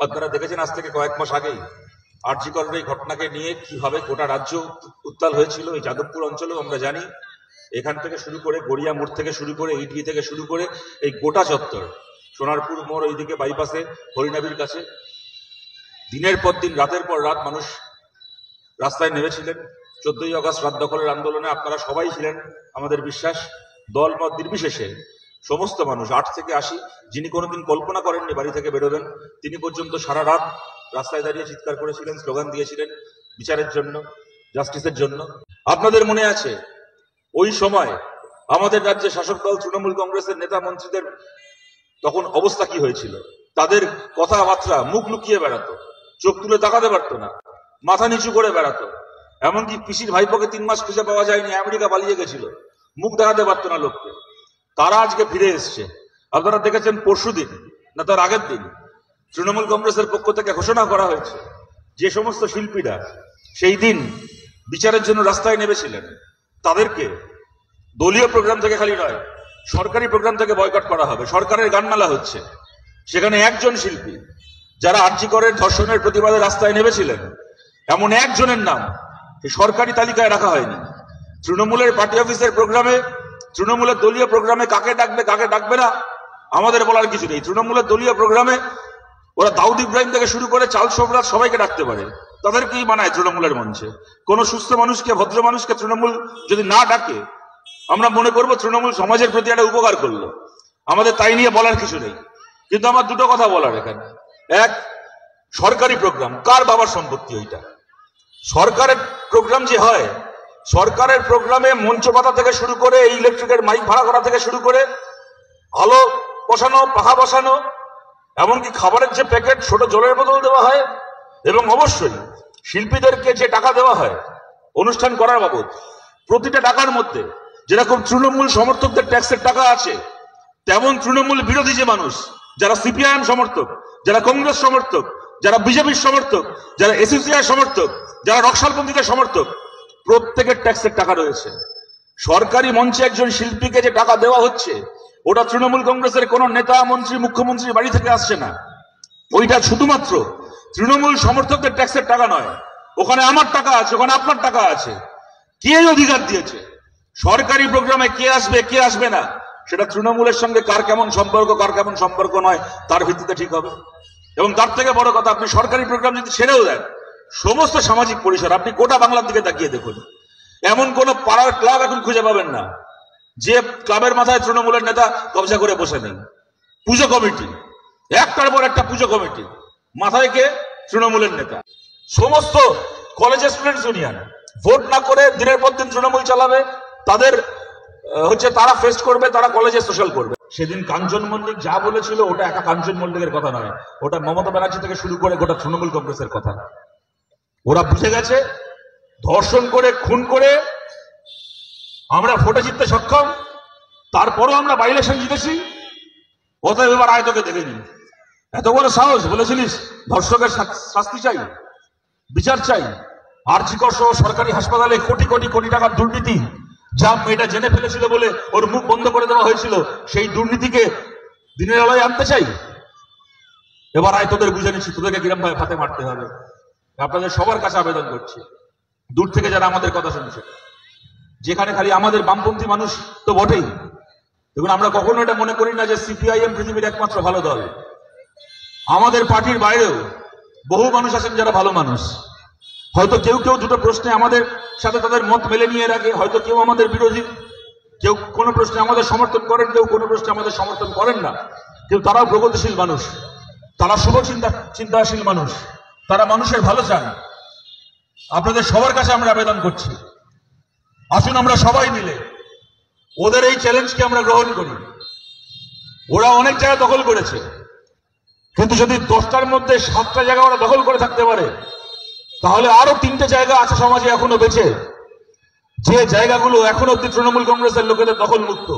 আপনারা দেখেছেন আজ থেকে কয়েক মাস আগেই আরজি করের এই ঘটনাকে নিয়ে কিভাবে গোটা রাজ্য উত্তাল হয়েছিল। এই যাদবপুর অঞ্চলেও আমরা জানি, এখান থেকে শুরু করে গড়িয়া মোড় থেকে শুরু করে ইডি থেকে শুরু করে এই গোটা চত্বর, সোনারপুর মোড় এইদিকে বাইপাসে হরিনাবির কাছে দিনের পর দিন রাতের পর রাত মানুষ রাস্তায় নেমেছিলেন। 14ই আগস্ট রাত দখলের আন্দোলনে আপনারা সবাই ছিলেন, আমাদের বিশ্বাস। দল মত নির্বিশেষে সমস্ত মানুষ 8 থেকে 80, যিনি কোনোদিন কল্পনা করেননি বাড়ি থেকে বেরোবেন, তিনি পর্যন্ত সারা রাত রাস্তায় দাঁড়িয়ে চিৎকার করেছিলেন, স্লোগান দিয়েছিলেন বিচারের জন্য, জাস্টিসের জন্য। আপনাদের মনে আছে ওই সময় আমাদের রাজ্যে শাসক দল তৃণমূল কংগ্রেসের নেতা মন্ত্রীদের তখন অবস্থা কি হয়েছিল? তাদের কথাবার্তা মুখ লুকিয়ে বেড়াতো, চোখ তুলে তাকাতে পারতো না, মাথা নিচু করে বেড়াতো। এমনকি পিসির ভাইপোকে 3 মাস খুঁজে পাওয়া যায়নি, আমেরিকা পালিয়ে গেছিল, মুখ দেখাতে পারতো না লোককে। তারা আজকে ফিরে এসছে। আপনারা দেখেছেন পরশুদিন না তার আগের দিন তৃণমূল কংগ্রেসের পক্ষ থেকে ঘোষণা করা হয়েছে যে সমস্ত শিল্পীরা সেই দিন বিচারের জন্য রাস্তায় নেমেছিলেন তাদেরকে দলীয় প্রোগ্রাম থেকে খালি নয়, সরকারি প্রোগ্রাম থেকে বয়কট করা হবে। সরকারের গানমেলা হচ্ছে, সেখানে একজন শিল্পী যারা আরজি করের ধর্ষণের প্রতিবাদে রাস্তায় নেমেছিলেন, এমন একজনের নাম এই সরকারি তালিকায় রাখা হয়নি। তৃণমূলের পার্টি অফিসের প্রোগ্রামে, তৃণমূলের দলীয় প্রোগ্রামে কাকে ডাকবে কাকে ডাকবে না আমাদের বলার কিছু নেই। তৃণমূলের দলীয় প্রোগ্রামে ওরা দাউদ ইব্রাহিম থেকে শুরু করে চাল সোমরাজ সবাইকে ডাকতে পারে, তাদেরকেই মানায় তৃণমূলের মঞ্চে। কোন সুস্থ মানুষকে, ভদ্র মানুষকে তৃণমূল যদি না ডাকে, আমরা মনে করবো তৃণমূল সমাজের প্রতি একটা উপকার করলো। আমাদের তাই নিয়ে বলার কিছু নেই। কিন্তু আমার দুটো কথা বলার এখানে। এক, সরকারি প্রোগ্রাম কার বাবার সম্পত্তি? ওইটা সরকারের প্রোগ্রাম যে হয়, সরকারের প্রোগ্রামে মঞ্চ পাতা থেকে শুরু করে ইলেকট্রিকের মাইক ভাড়া করা থেকে শুরু করে আলো বসানো, পাখা বসানো, এমনকি খাবারের যে প্যাকেট, ছোট জলের বোতল দেওয়া হয়, এবং অবশ্যই শিল্পীদেরকে যে টাকা দেওয়া হয় অনুষ্ঠান করার বাবদ, প্রতিটা টাকার মধ্যে যেরকম তৃণমূল সমর্থকদের ট্যাক্সের টাকা আছে, তেমন তৃণমূল বিরোধী যে মানুষ, যারা সিপিআইএম সমর্থক, যারা কংগ্রেস সমর্থক, যারা বিজেপির সমর্থক, যারা এসইউসিআই সমর্থক, যারা নকশালপন্থীদের সমর্থক, প্রত্যেকের ট্যাক্সের টাকা রয়েছে। সরকারি মঞ্চে একজন শিল্পীকে যে টাকা দেওয়া হচ্ছে, ওটা তৃণমূল কংগ্রেসের কোন নেতা, মন্ত্রী, মুখ্যমন্ত্রীর বাড়ি থেকে আসছে না। ওইটা শুধুমাত্র তৃণমূল সমর্থকদের ট্যাক্সের টাকা নয়। ওখানে আমার টাকা আছে, ওখানে আপনার টাকা আছে। কে অধিকার দিয়েছে? সরকারি প্রোগ্রামে কে আসবে কে আসবে না, সেটা তৃণমূলের সঙ্গে কার কেমন সম্পর্ক, কার কেমন সম্পর্ক নয়, তার ভিত্তিতে ঠিক হবে। এবং তার থেকে বড় কথা, আপনি সরকারি প্রোগ্রাম যদি ছেড়েও দেন, সমস্ত সামাজিক পরিসর আপনি গোটা বাংলার দিকে তাকিয়ে দেখুন, এমন কোন পাড়ার ক্লাব এখন খুঁজে পাবেন না যে ক্লাবের মাথায় তৃণমূলের নেতা কবজা করে বসে নেই। পুজো কমিটি, একটার পর একটা পুজো কমিটি, মাথায় কে? তৃণমূলের নেতা। সমস্ত কলেজের স্টুডেন্টস ইউনিয়ন ভোট না করে দিনের পর দিন তৃণমূল চালাবে, তাদের তারা ফেস্ট করবে, তারা কলেজে সোশ্যাল করবে। সেদিন কাঞ্চন মল্লিক যা বলেছিল, ওটা একা কাঞ্চন মল্লিকের কথা নয়, ওটা মমতা ব্যানার্জি থেকে শুরু করে গোটা তৃণমূল কংগ্রেসের কথা। ওরা বুঝে গেছে ধর্ষণ করে, খুন করে আমরা ভোটে জিততে সক্ষম, তারপরও আমরা বাই ইলেকশন জিতেছি। অতএব এবার আয় তোকে দেখে নি, এত বড় সাহস, বলেছিলিস ধর্ষকের শাস্তি চাই, বিচার চাই। আরজি কর সহ সরকারি হাসপাতালে কোটি কোটি কোটি টাকার দুর্নীতি, যা মেয়েটা জেনে ফেলেছিল বলে ওর মুখ বন্ধ করে দেওয়া হয়েছিল, সেই দুর্নীতিকে দিনের আলোয় আনতে চাই। এবার আয় তোদের বুঝে নিচ্ছি, তোদেরকে কিরম ভাবে ফাতে মারতে হবে। আপনাদের সবার কাছে আবেদন করছি, দূর থেকে যারা আমাদের কথা শুনছে, যেখানে খালি আমাদের বামপন্থী মানুষ তো বটেই, দেখুন আমরা কখনো এটা মনে করি না যে সিপিআইএম পৃথিবীর একমাত্র ভালো দল। আমাদের পার্টির বাইরেও বহু মানুষ আছেন যারা ভালো মানুষ। হয়তো কেউ কেউ দুটো প্রশ্নে আমাদের সাথে তাদের মত মেলে নিয়ে রাখে, হয়তো কেউ আমাদের বিরোধী, কেউ কোনো প্রশ্নে আমাদের সমর্থন করেন, কেউ কোনো প্রশ্নে আমাদের সমর্থন করেন না। কেউ তারাও প্রগতিশীল মানুষ, তারা শুভ চিন্তাশীল মানুষ, তারা মানুষের ভালো চান। আপনাদের সবার কাছে আমরা আবেদন করছি, আসুন আমরা সবাই মিলে ওদের এই চ্যালেঞ্জকে আমরা গ্রহণ করি। ওরা অনেক জায়গা দখল করেছে, কিন্তু যদি 10টার মধ্যে 7টা জায়গা ওরা দখল করে থাকতে পারে, তাহলে আরো 3টে জায়গা আছে সমাজে এখনো বেঁচে, যে জায়গাগুলো এখনো অব্দি তৃণমূল কংগ্রেসের লোকেদের দখল মুক্ত।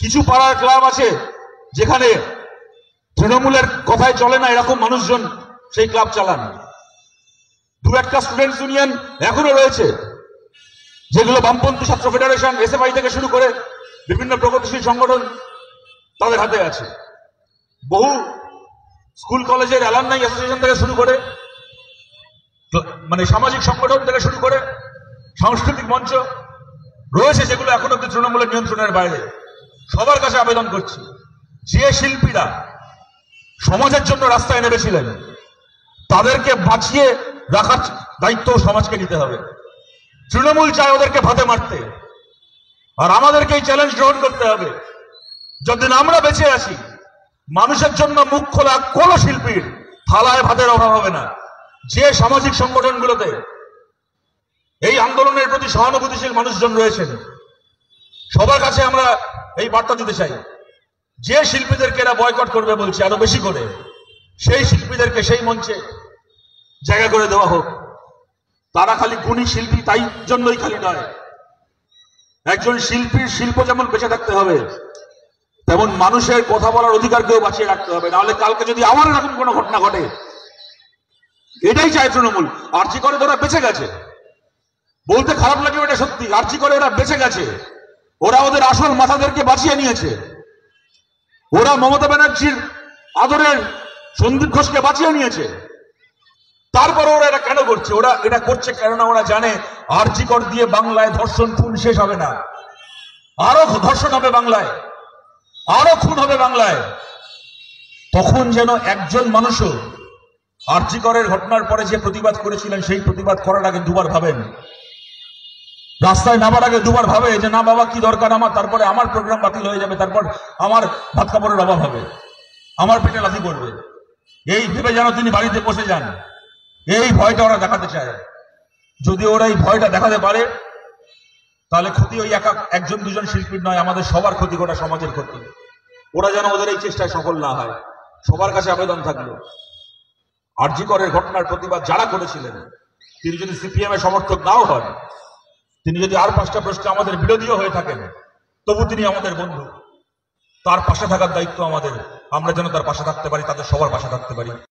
কিছু পাড়ার ক্লাব আছে যেখানে তৃণমূলের কথায় চলে না এরকম মানুষজন সেই ক্লাব চালান। 2-1টা স্টুডেন্টস ইউনিয়ন এখনো রয়েছে, যেগুলো বামপন্থী ছাত্র ফেডারেশন, এসএফআই থেকে শুরু করে বিভিন্ন প্রগতিশীল সংগঠন তাদের হাতে আছে। বহু স্কুল কলেজের অ্যালামনাই অ্যাসোসিয়েশন থেকে শুরু করে মানে সামাজিক সংগঠন থেকে শুরু করে সাংস্কৃতিক মঞ্চ রয়েছে, যেগুলো এখন অব্দি তৃণমূলের নিয়ন্ত্রণের বাইরে। সবার কাছে আবেদন করছি, যে শিল্পীরা সমাজের জন্য রাস্তায় নেমেছিলেন তাদেরকে বাঁচিয়ে রাখার দায়িত্ব সমাজকে নিতে হবে। তৃণমূল চায় ওদেরকে ভাতে মারতে, আর আমাদেরকে এই চ্যালেঞ্জ গ্রহণ করতে হবে। যতদিন আমরা বেঁচে আছি, মানুষের জন্য মুখ খোলা কোন শিল্পীর থালায় ভাতের অভাব হবে না। যে সামাজিক সংগঠনগুলোতে এই আন্দোলনের প্রতি সহানুভূতিশীল মানুষজন রয়েছেন, সবার কাছে আমরা এই বার্তা দিতে চাই, যে শিল্পীদেরকে এরা বয়কট করবে বলছে আরো বেশি করে, সেই শিল্পীদেরকে সেই মঞ্চে জায়গা করে দেওয়া হোক। তারা খালি গুণী শিল্পী তাই জন্যই খালি নয়, একজন শিল্পীর শিল্প যেমন বেঁচে থাকতে হবে, তেমন মানুষের কথা বলার অধিকারকেও বাঁচিয়ে রাখতে হবে। নাহলে কালকে যদি আমার এরকম কোনো ঘটনা ঘটে, এটাই চায় তৃণমূল। আরজি করে ওরা বেঁচে গেছে, বলতে খারাপ লাগে এটা সত্যি। আরজি করে ওরা বেঁচে গেছে, ওরা ওদের আসল মাথাদেরকে বাঁচিয়ে নিয়েছে। ওরা মমতা ব্যানার্জির আদরের সন্দীপ ঘোষকে বাঁচিয়ে নিয়েছে। তারপরে ওরা এটা কেন করছে? ওরা এটা করছে কেননা ওরা জানে আরজি কর দিয়ে বাংলায় ধর্ষণ খুন শেষ হবে না, আরো ধর্ষণ হবে বাংলায়, আরো খুন হবে বাংলায়। তখন যেন একজন মানুষও আরজি করের ঘটনার পরে যে প্রতিবাদ করেছিলেন, সেই প্রতিবাদ করার আগে দুবার ভাবেন, রাস্তায় নামার আগে দুবার ভাবে যে না বাবা কি দরকার আমার, তারপরে আমার প্রোগ্রাম বাতিল হয়ে যাবে, তারপর আমার ভাত কাপড়ের অভাব হবে, আমার পেটে লাথি পড়বে, এই ভেবে যেন তিনি বাড়িতে বসে যান। এই ভয়টা ওরা দেখাতে চায়। যদি ওরা এই ভয়টা দেখাতে পারে, তাহলে ক্ষতি ওই একজন দুজন শিল্পীর নয়, আমাদের সবার ক্ষতি, গোটা সমাজের ক্ষতি। ওরা যেন ওদের এই চেষ্টায় সফল না হয়। সবার কাছে আবেদন থাকলো, আরজি করের ঘটনার প্রতিবাদ যারা করেছিলেন, তিনি যদি সিপিএম এর সমর্থক নাও হন, তিনি যদি আর 5টা প্রশ্নে আমাদের বিরোধীও হয়ে থাকেন, তবু তিনি আমাদের বন্ধু। তার পাশে থাকার দায়িত্ব আমাদের। আমরা যেন তার পাশে থাকতে পারি, তাদের সবার পাশে থাকতে পারি।